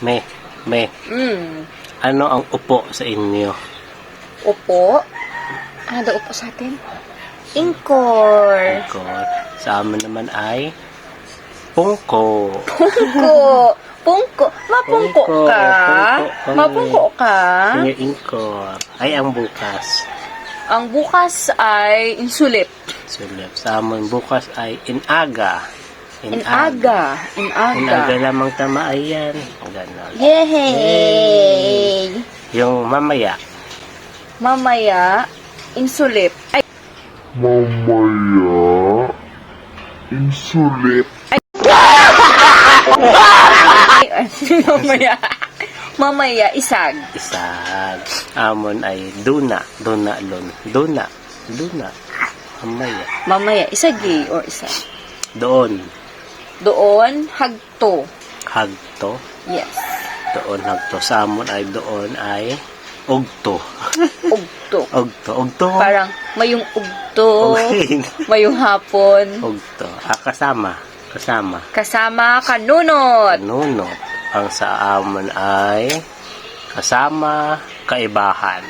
Me. Ano ang upo sa inyo? Upo? Ano daw upo sa atin? Ingkor. Ingkor. Sa amin naman ay pungko. Pungko. Mapungko ka? Mapungko ka? Yung ingkor. Ay ang bukas. Ang bukas ay insulip. Sulip. Sa amin bukas ay inaga. Inaga. Inaga lamang tama ay yan. Ganon. Yay! Yung mamaya. Mamaya, insulip. Ay, Mamaya, insulip. mamaya, isag. Isag. Amon ay duna. Duna. Mamaya. Mamaya, isagi or isag. Doon. Doon, hagto. Hagto. Yes. Doon hagto. Sa amon ay doon ay ugto. Ugto. Parang mayong ugto, Okay. mayong hapon. Ugto. Kasama. Kasama kanunot. Nunot. Ang sa amon ay kasama kaibahan.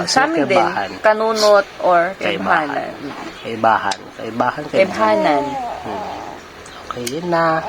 Sa amin din, kanunot or Kaibahan. kaibahanan. Kaibahan. Kaibahanan. Okay, yun na.